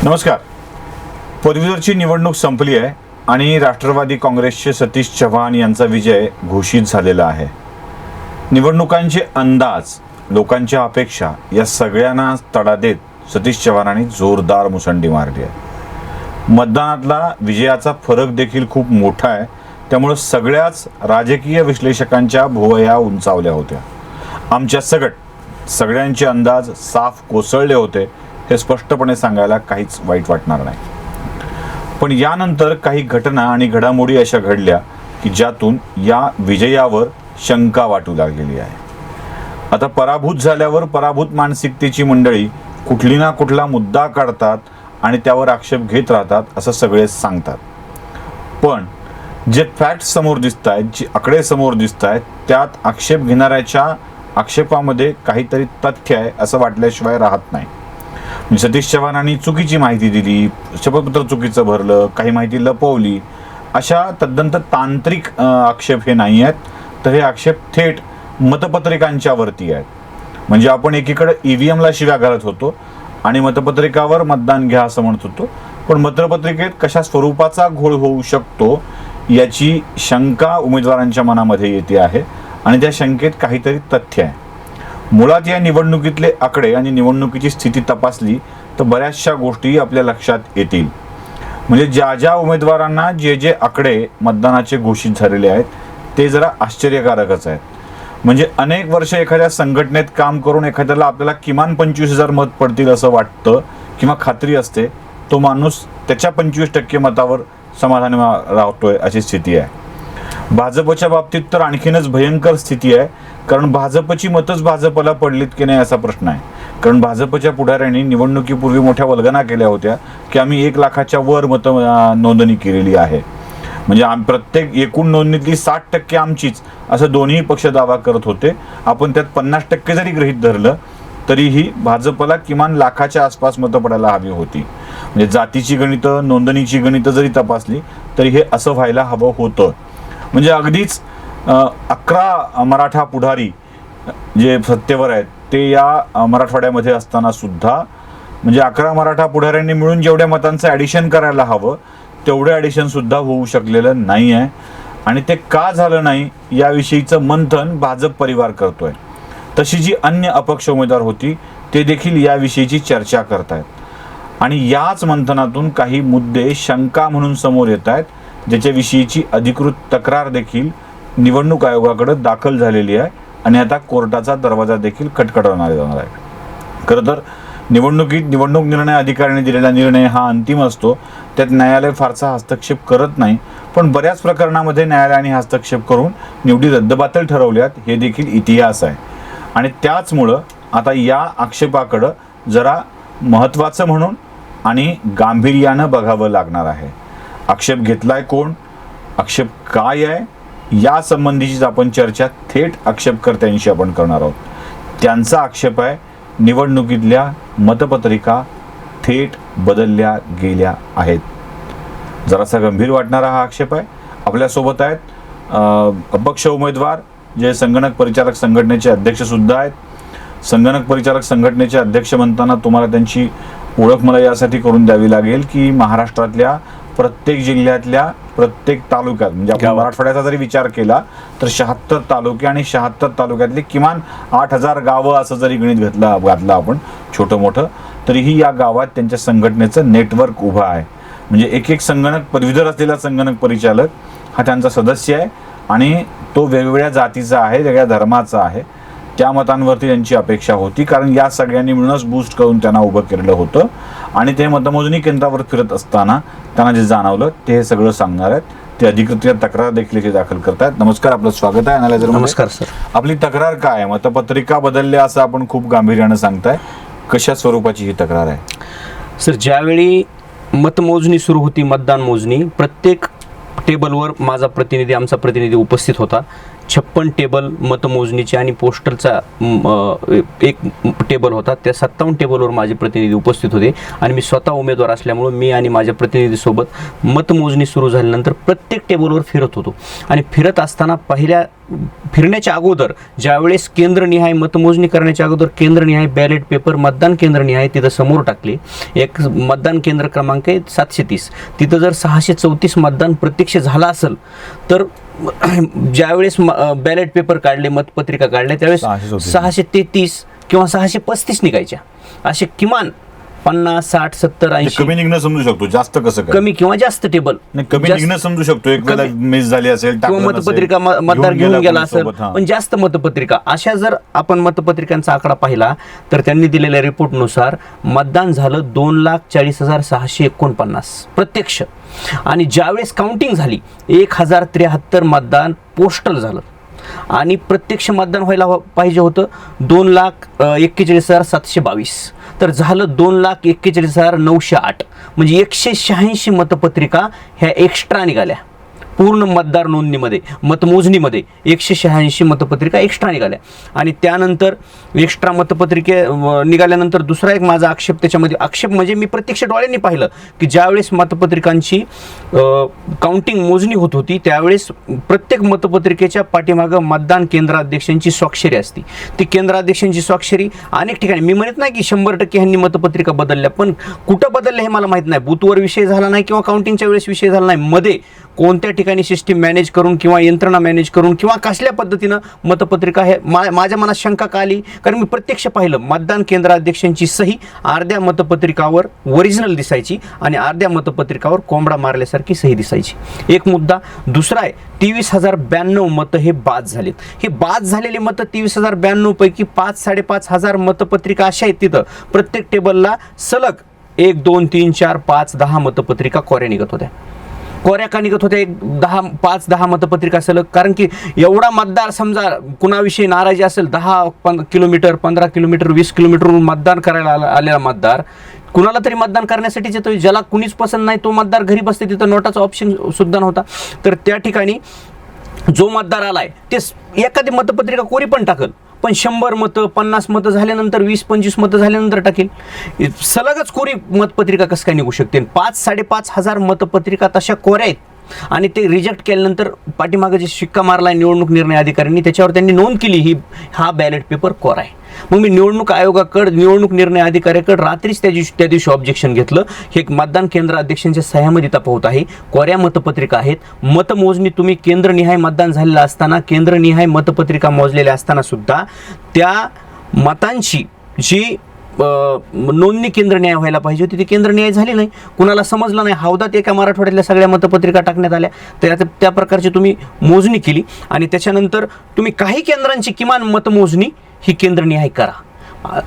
नमस्कार. पदवीधरची निवडणूक संपली आहे आणि राष्ट्रवादी काँग्रेसचे सतीश चव्हाण यांचा विजय घोषित झालेला आहे. निवडणुकांचे अंदाज, लोकांच्या अपेक्षा या सगळ्यांना तडा देत सतीश चव्हाणांनी जोरदार मुसंडी मारली आहे. मतदानातला विजयाचा फरक देखील खूप मोठा आहे. त्यामुळे सगळ्याच राजकीय विश्लेषकांच्या भुवया उंचावल्या होत्या. आमच्या सगळ्यांचे अंदाज साफ कोसळले होते हे स्पष्टपणे सांगायला काहीच वाईट वाटणार नाही. पण यानंतर काही घटना आणि घडामोडी अशा घडल्या की ज्यातून या विजयावर शंका वाटू लागलेली आहे. आता पराभूत झाल्यावर पराभूत मानसिकतेची मंडळी कुठली ना कुठला मुद्दा काढतात आणि त्यावर आक्षेप घेत राहतात असं सगळेच सांगतात. पण जे फॅक्ट समोर दिसत आहेत, जी आकडे समोर दिसत आहेत, त्यात आक्षेप घेणाऱ्याच्या आक्षेपामध्ये काहीतरी तथ्य आहे असं वाटल्याशिवाय राहत नाही. सतीश चव्हाणांनी चुकीची माहिती दिली, शपथपत्र चुकीचं भरलं, काही माहिती लपवली, अशा तद्दंत तांत्रिक आक्षेप हे नाही आहेत. तर हे आक्षेप थेट मतपत्रिकांच्या वरती आहेत. म्हणजे आपण एकीकडे EVMला शिव्या घालत होतो आणि मतपत्रिकावर मतदान घ्या असं म्हणत होतो, पण मतपत्रिकेत कशा स्वरूपाचा घोळ होऊ शकतो याची शंका उमेदवारांच्या मनामध्ये येते आहे आणि त्या शंकेत काहीतरी तथ्य आहे. मुळात या निवडणुकीतले आकडे आणि निवडणुकीची स्थिती तपासली तर बऱ्याचशा गोष्टी आपल्या लक्षात येतील. म्हणजे ज्या ज्या उमेदवारांना जे जे आकडे मतदानाचे घोषित झालेले आहेत ते जरा आश्चर्यकारकच आहेत. म्हणजे अनेक वर्ष एखाद्या संघटनेत काम करून एखाद्याला आपल्याला किमान 25,000 मत पडतील असं वाटतं किंवा खात्री असते, तो माणूस त्याच्या 25% मतावर समाधानी राहतोय अशी स्थिती आहे. भाजपच्या बाबतीत तर आणखीनच भयंकर स्थिती आहे, कारण भाजपची मतच भाजपला पडलीत की नाही असा प्रश्न आहे. कारण भाजपच्या पुढाऱ्यांनी निवडणुकीपूर्वी मोठ्या वल्गना केल्या होत्या की आम्ही 1 लाखाच्या वर मत नोंदणी केलेली आहे. म्हणजे प्रत्येक एकूण नोंदणीतली 60% आमचीच असं दोन्ही पक्ष दावा करत होते. आपण त्यात 50% जरी गृहीत धरलं तरीही भाजपला किमान लाखाच्या आसपास मतं पडायला हवी होती. म्हणजे जातीची गणितं, नोंदणीची गणितं जरी तपासली तरी हे असं व्हायला हवं होतं. म्हणजे अगदीच 11 मराठा पुढारी जे सत्तेवर आहेत ते या मराठवाड्यामध्ये असताना सुद्धा, म्हणजे 11 मराठा पुढाऱ्यांनी मिळून जेवढ्या मतांचं ॲडिशन करायला हवं तेवढं ॲडिशन सुद्धा होऊ शकलेलं नाही आहे. आणि ते का झालं नाही याविषयीचं मंथन भाजप परिवार करतोय. तशी जी अन्य अपक्ष उमेदवार होती ते देखील याविषयीची चर्चा करतायत. आणि याच मंथनातून काही मुद्दे शंका म्हणून समोर येत आहेत, ज्याच्याविषयीची अधिकृत तक्रार देखील निवडणूक आयोगाकडे दाखल झालेली आहे आणि आता कोर्टाचा दरवाजा देखील खटखटवण्यात जाणार आहे. खरं तर निवडणूक निर्णय अधिकाऱ्यांनी दिलेला निर्णय हा अंतिम असतो. त्यात न्यायालय फारसा हस्तक्षेप करत नाही, पण बऱ्याच प्रकरणामध्ये न्यायालयाने हस्तक्षेप करून निवडी रद्दबातल ठरवल्यात हे देखील इतिहास आहे. आणि त्याचमुळं आता या आक्षेपाकडं जरा महत्त्वाचं म्हणून आणि गांभीर्यानं बघावं लागणार आहे. आक्षेप घेतलाय कोण, आक्षेप काय आहे, या संबंधीचीच आपण चर्चा थेट आक्षेपकर्त्यांशी आपण करणार आहोत. त्यांचा आक्षेप आहे निवडणुकीतल्या मतपत्रिका थेट बदलल्या गेल्या आहेत. जरासा गंभीर वाटणारा हा आक्षेप आहे. आपल्यासोबत आहेत अपक्ष उमेदवार जे संगणक परिचालक संघटनेचे अध्यक्ष सुद्धा आहेत. संगणक परिचालक संघटनेचे अध्यक्ष म्हणताना तुम्हाला त्यांची ओळख मला यासाठी करून द्यावी लागेल की महाराष्ट्रातल्या प्रत्येक जिल्ह्यातल्या प्रत्येक तालुक्यात, म्हणजे आपण मराठवाड्याचा जरी विचार केला तर 76 तालुके आणि 76 तालुक्यातली किमान 8,000 गावं असं जरी गणित घातलं आपण छोटं मोठं, तरीही या गावात त्यांच्या संघटनेचं नेटवर्क उभं आहे. म्हणजे एक संगणक पदवीधर असलेला संगणक परिचालक हा त्यांचा सदस्य आहे आणि तो वेगवेगळ्या जातीचा आहे, वेगळ्या धर्माचा आहे. त्या मतांवरती त्यांची अपेक्षा होती, कारण या सगळ्यांनी मिळूनच बूस्ट करून त्यांना उभं केलेलं होतं. आणि ते मतमोजणी केंद्रावर फिरत असताना त्यांना जे जाणवलं ते हे सगळं सांगणार आहेत. ते अधिकृत तक्रार देखील दाखल करतायत. नमस्कार, आपलं स्वागत आहे अनालायझर. नमस्कार सर. आपली तक्रार काय आहे? मतपत्रिका बदलल्या असं आपण खूप गांभीर्यानं सांगताय. कशा स्वरूपाची ही तक्रार आहे? सर, ज्यावेळी मतमोजणी सुरू होती, मतदान मोजणी, प्रत्येक टेबलवर आमचा प्रतिनिधी उपस्थित होता. 56 टेबल मतमोजणीचे आणि पोस्टलचा एक टेबल होता. त्या 57 टेबलवर माझे प्रतिनिधी उपस्थित होते आणि मी स्वतः उमेदवार असल्यामुळं मी आणि माझ्या प्रतिनिधीसोबत मतमोजणी सुरू झाल्यानंतर प्रत्येक टेबलवर फिरत होतो. आणि फिरत असताना फिरण्याच्या अगोदर ज्यावेळेस केंद्रनिहाय मतमोजणी करण्याच्या अगोदर केंद्रनिहाय बॅलेट पेपर मतदान केंद्रनिहाय तिथं समोर टाकले. एक मतदान केंद्र क्रमांक आहे 730, तिथं जर 634 मतदान प्रत्यक्ष झालं असेल तर ज्यावेळेस बॅलेट पेपर काढले, मतपत्रिका काढल्या त्यावेळेस 633 किंवा 635 निघायच्या. असे किमान 50, 60, 70, 80 कमी निघणं समजू शकतो, जास्त कसं काय? कमी किंवा जास्त टेबल कमी निघणं समजू शकतो, एक वेळेला मिस झाली असेल किंवा मतपत्रिका मतदार घेऊन गेला असेल, पण जास्त मतपत्रिका. अशा जर आपण मतपत्रिकांचा आकडा पाहिला तर त्यांनी दिलेल्या रिपोर्टनुसार मतदान झालं 2,40,649 प्रत्यक्ष. आणि ज्यावेळेस काउंटिंग झाली 1,073 मतदान पोस्टल झालं आणि प्रत्यक्ष मतदान व्हायला पाहिजे होतं 2,41,722, तर झालं 2,41,908. म्हणजे 186 मतपत्रिका ह्या एक्स्ट्रा निघाल्या. पूर्ण मतदार नोंदणीमध्ये मतमोजणीमध्ये 186 मतपत्रिका एक्स्ट्रा निघाल्या. आणि त्यानंतर एक्स्ट्रा मतपत्रिके निघाल्यानंतर दुसरा एक माझा आक्षेप, त्याच्यामध्ये आक्षेप म्हणजे मी प्रत्यक्ष डोळ्यांनी पाहिलं की ज्यावेळेस मतपत्रिकांची काउंटिंग मोजणी होत होती त्यावेळेस प्रत्येक मतपत्रिकेच्या पाठीमागं मतदान केंद्राध्यक्षांची स्वाक्षरी असते. ती केंद्राध्यक्षांची स्वाक्षरी अनेक ठिकाणी, मी म्हणत नाही की 100% ह्यांनी मतपत्रिका बदलल्या, पण कुठं बदलल्या हे मला माहीत नाही. बूथवर विषय झाला नाही किंवा काउंटिंगच्या वेळेस विषय झाला नाही, मध्ये कोणत्या ठिकाणी सिस्टीम मॅनेज करून किंवा यंत्रणा मॅनेज करून किंवा कसल्या पद्धतीनं मतपत्रिका हे माझ्या मनात शंका का आली, कारण मी प्रत्यक्ष पाहिलं मतदान केंद्राध्यक्षांची सही अर्ध्या मतपत्रिकावर ओरिजिनल दिसायची आणि अर्ध्या मतपत्रिकावर कोंबडा मारल्यासारखी सही दिसायची. एक मुद्दा. दुसरा आहे 23,092 मतं हे बाद झालेत. हे बाद झालेली मतं 23,092 पैकी 5-5.5 मतपत्रिका अशा आहेत तिथं प्रत्येक टेबलला सलग 1, 2, 3, 4, 5, 10 मतपत्रिका कोऱ्या निघत होत्या. कोऱ्या का निघत होत्या? 5-10 मतपत्रिका सलग. कारण की एवढा मतदार समजा कुणाविषयी नाराजी असेल, 10 किलोमीटर, 15 किलोमीटर, 20 किलोमीटरवरून मतदान करायला आलेला मतदार कुणाला तरी मतदान करण्यासाठीच येतो. ज्याला कुणीच पसंत नाही तो मतदार घरी बसते, तिथं नोटाचा ऑप्शन सुद्धा नव्हता. तर त्या ठिकाणी जो मतदार आलाय ते एखादी मतपत्रिका कोरी पण टाकल, पण 100 मतं 50 मतं झाल्यानंतर 20-25 मतं झाल्यानंतर टाकेल. सलगच कोरी मतपत्रिका कसं काय निघू शकते? 5-5.5 हजार मतपत्रिका तशा कोऱ्या आहेत. आणि ते रिजेक्ट केल्यानंतर पाठीमागे जे शिक्का मारला निवडणूक निर्णय अधिकाऱ्यांनी त्याच्यावर त्यांनी नोंद केली हा बॅलेट पेपर कोरा आहे. मग मी निवडणूक आयोगाकडे, निवडणूक निर्णय अधिकाऱ्याकडे रात्रीच त्या दिवशी ऑब्जेक्शन घेतलं. हे मतदान केंद्र अध्यक्षांच्या सह्यामध्ये तफावत आहे, कोऱ्या मतपत्रिका आहेत. मतमोजणी तुम्ही केंद्रनिहाय मतदान झालेलं असताना, केंद्रनिहाय मतपत्रिका मोजलेल्या असताना सुद्धा त्या मतांची जी नोंदणी केंद्रनिहाय व्हायला पाहिजे होती ती केंद्रनिहाय झाली नाही. कुणाला समजलं नाही, हौदात एका मराठवाड्यातल्या सगळ्या मतपत्रिका टाकण्यात आल्या. तर त्या प्रकारची तुम्ही मोजणी केली आणि त्याच्यानंतर तुम्ही काही केंद्रांची किमान मतमोजणी ही केंद्रनिहाय करा.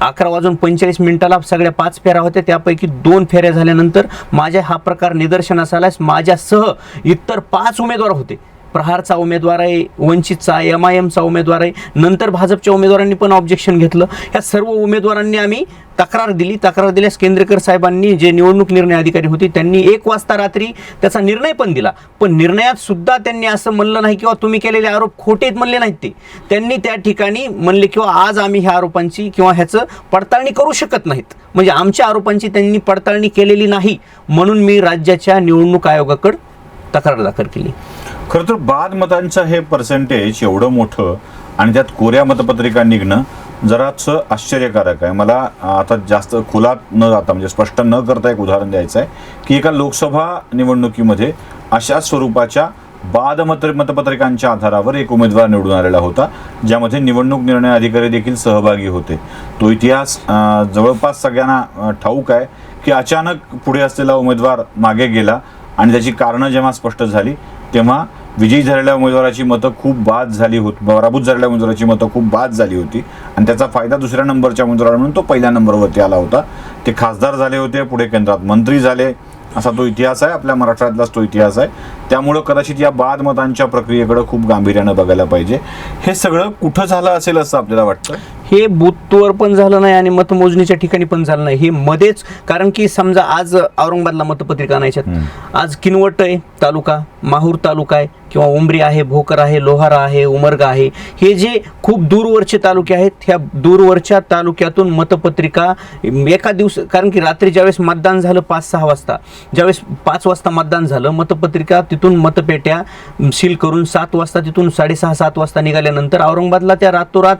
11:45 सगळ्या 5 फेऱ्या होत्या, त्यापैकी 2 फेऱ्या झाल्यानंतर माझ्या हा प्रकार निदर्शनास आल्यास माझ्यासह इतर 5 उमेदवार होते. प्रहारचा उमेदवार आहे, वंचितचा, MIMचा उमेदवार आहे, नंतर भाजपच्या उमेदवारांनी पण ऑब्जेक्शन घेतलं. ह्या सर्व उमेदवारांनी आम्ही तक्रार दिल्यास केंद्रेकर साहेबांनी, जे निवडणूक निर्णय अधिकारी होते, त्यांनी 1 वाजता रात्री त्याचा निर्णय पण दिला. पण निर्णयात सुद्धा त्यांनी असं म्हणलं नाही किंवा तुम्ही केलेले आरोप खोटे म्हणले नाहीत. त्यांनी त्या ठिकाणी म्हणले किंवा आज आम्ही ह्या आरोपांची किंवा ह्याचं पडताळणी करू शकत नाहीत. म्हणजे आमच्या आरोपांची त्यांनी पडताळणी केलेली नाही, म्हणून मी राज्याच्या निवडणूक आयोगाकडे तक्रार दाखल केली. खरं तर बाद मतांचं हे पर्सेंटेज एवढं मोठं आणि त्यात कोऱ्या मतपत्रिका निघणं जराच आश्चर्यकारक आहे. मला आता जास्त खोलात न जाता, म्हणजे स्पष्ट न करता एक उदाहरण द्यायचं आहे की एका लोकसभा निवडणुकीमध्ये अशा स्वरूपाच्या बाद मतपत्रिकांच्या आधारावर एक उमेदवार निवडून आलेला होता, ज्यामध्ये निवडणूक निर्णय अधिकारी देखील सहभागी होते. तो इतिहास जवळपास सगळ्यांना ठाऊक आहे की अचानक पुढे असलेला उमेदवार मागे गेला आणि त्याची कारणं जेव्हा स्पष्ट झाली तेव्हा विजयी झालेल्या उमेदवाराची मतं खूप बाद झाली होती, पराभूत झालेल्या उमेदवाराची मतं खूप बाद झाली होती आणि त्याचा फायदा दुसऱ्या नंबरच्या उमेदवाराला म्हणून तो पहिल्या नंबरवरती आला होता. ते खासदार झाले होते, पुढे केंद्रात मंत्री झाले, असा तो इतिहास आहे. आपल्या मराठवाड्यातलाच तो इतिहास आहे. त्यामुळं कदाचित या बाद मतांच्या प्रक्रियेकडे खूप गांभीर्यानं बघायला पाहिजे. हे सगळं कुठं झालं असेल असं आपल्याला वाटतं? हे बूथवर पण झालं नाही आणि मतमोजणीच्या ठिकाणी पण झालं नाही. हे मध्येच, कारण की समजा आज औरंगाबादला मतपत्रिका आणायच्यात, आज किनवट आहे तालुका, माहूर तालुका आहे किंवा उमरी आहे, भोकर आहे, लोहारा आहे, उमरगा आहे, हे जे खूप दूरवरचे तालुके आहेत, ह्या दूरवरच्या तालुक्यातून मतपत्रिका एका दिवस, कारण की रात्री ज्यावेळेस मतदान झालं 5-6 वाजता, ज्यावेळेस 5 वाजता मतदान झालं, मतपत्रिका तिथून मतपेट्या सील करून 7 वाजता तिथून 6:30-7 वाजता निघाल्यानंतर औरंगाबादला त्या रातोरात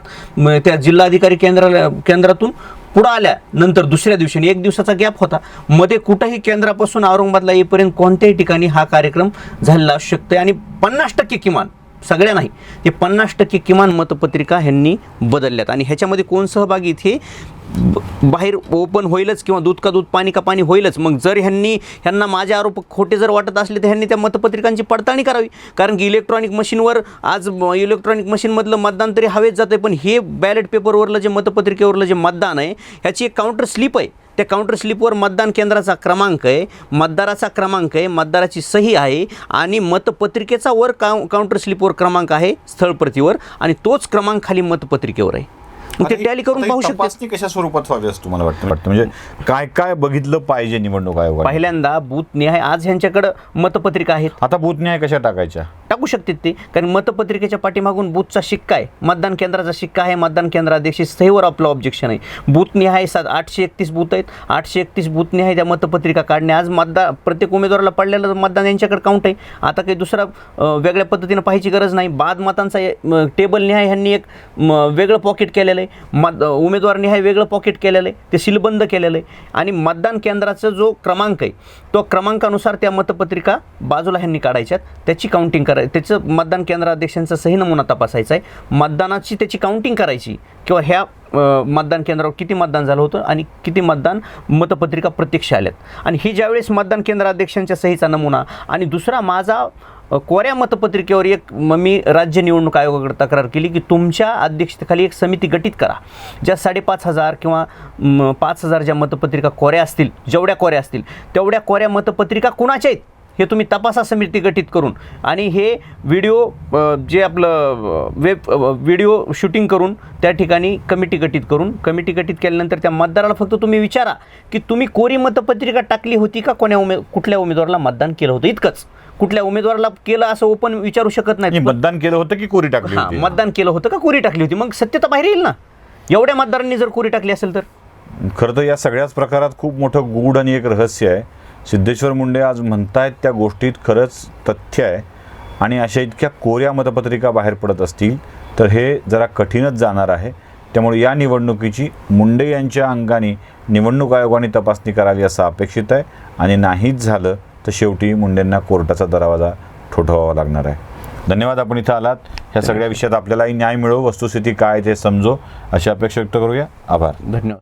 त्या जिल्हाधिकारी केंद्रातून पुढं आल्या. नंतर दुसऱ्या दिवशी एक दिवसाचा गॅप होता, मध्ये कुठंही केंद्रापासून औरंगाबादला येईपर्यंत कोणत्याही ठिकाणी हा कार्यक्रम झालेला असू शकतो. आणि 50% किमान, सगळ्या नाही, ते 50% किमान मतपत्रिका ह्यांनी बदलल्यात. आणि ह्याच्यामध्ये कोण सहभागी इथे बाहेर ओपन होईलच किंवा दूध का दूध पाणी का पाणी होईलच. मग जर ह्यांना माझे आरोप खोटे जर वाटत असले तर ह्यांनी त्या मतपत्रिकांची पडताळणी करावी. कारण की इलेक्ट्रॉनिक मशीनवर आज इलेक्ट्रॉनिक मशीनमधलं मतदान तरी हवेच जातं, पण हे बॅलेट पेपरवरलं जे मतपत्रिकेवरलं जे मतदान आहे ह्याची एक काउंटर स्लिप आहे. त्या काउंटर स्लिपवर मतदान केंद्राचा क्रमांक आहे, मतदाराचा क्रमांक आहे, मतदाराची सही आहे आणि मतपत्रिकेचा वर काउंटर स्लिपवर क्रमांक आहे स्थळप्रतीवर, आणि तोच क्रमांक खाली मतपत्रिकेवर आहे. मग ते टॅली करून पाहू शकतो. तपासणी कशा स्वरूपात व्हावी असं तुम्हाला वाटतं? म्हणजे काय काय बघितलं पाहिजे निवडणूक आयोगाने? पहिल्यांदा बूथ निहाय, आज ह्यांच्याकडं मतपत्रिका आहेत, आता बूथ न्याय कशा टाकायच्या? टाकू शकतात ते, कारण मतपत्रिकेच्या पाठीमागून बूथचा शिक्का आहे, मतदान केंद्राचा शिक्का आहे, मतदान केंद्राध्यक्ष सहीवर आपलं ऑब्जेक्शन आहे. बूथ निहाय 831 बूथ आहेत, 831 बूथ निहाय त्या मतपत्रिका काढणे. आज प्रत्येक उमेदवाराला पडलेलं मतदान यांच्याकडे काउंट आहे. आता काही दुसरा वेगळ्या पद्धतीनं पाहायची गरज नाही. बाद मतांचा टेबल निहाय ह्यांनी एक वेगळं पॉकेट केलेलं आहे, उमेदवार निहाय वेगळं पॉकेट केलेलं आहे, ते सीलबंद केलेलं आहे. आणि मतदान केंद्राचा जो क्रमांक आहे तो क्रमांकानुसार त्या मतपत्रिका बाजूला ह्यांनी काढायच्यात, त्याची काउंटिंग त्याचं मतदान केंद्राध्यक्षांचा सही नमुना तपासायचा आहे, मतदानाची त्याची काउंटिंग करायची किंवा ह्या मतदान केंद्रावर किती मतदान झालं होतं आणि किती मतदान मतपत्रिका प्रत्यक्ष आल्यात. आणि ही ज्यावेळेस मतदान केंद्राध्यक्षांच्या सहीचा नमुना, आणि दुसरा माझा कोऱ्या मतपत्रिकेवर मी राज्य निवडणूक आयोगाकडे तक्रार केली की तुमच्या अध्यक्षतेखाली एक समिती गठीत करा, ज्या 5,500 किंवा 5,000 ज्या मतपत्रिका कोऱ्या असतील, जेवढ्या कोऱ्या असतील तेवढ्या कोऱ्या मतपत्रिका कुणाच्या आहेत हे तुम्ही तपासा समिती गठीत करून. आणि हे व्हिडिओ जे आपलं व्हिडिओ शूटिंग करून त्या ठिकाणी कमिटी गठीत कमिटी गठीत केल्यानंतर त्या मतदाराला फक्त तुम्ही विचारा की तुम्ही कोरी मतपत्रिका टाकली होती का, कुठल्या उमेदवाराला मतदान केलं होतं, इतकंच. कुठल्या उमेदवाराला केलं असं ओपन विचारू शकत नाही. मतदान केलं होतं की कोरी टाकली होती? मतदान केलं होतं का कोरी टाकली होती, मग सत्यता बाहेर येईल ना. एवढ्या मतदारांनी जर कोरी टाकली असेल तर. खरं तर या सगळ्याच प्रकारात खूप मोठं गूढ आणि एक रहस्य आहे. सिद्धेश्वर मुंडे आज म्हणतायत त्या गोष्टीत खरंच तथ्य आहे, आणि अशा इतक्या कोऱ्या मतपत्रिका बाहेर पडत असतील तर हे जरा कठीणच जाणार आहे. त्यामुळे या निवडणुकीची मुंडे यांच्या अंगाने निवडणूक आयोगाने तपासणी करावी असं अपेक्षित आहे, आणि नाहीच झालं तर शेवटी मुंडेंना कोर्टाचा दरवाजा ठोठावावा लागणार आहे. धन्यवाद, आपण इथं आलात. ह्या सगळ्या विषयात आपल्यालाही न्याय मिळो, वस्तुस्थिती काय ते समजो अशी अपेक्षा व्यक्त करूया. आभार. धन्यवाद.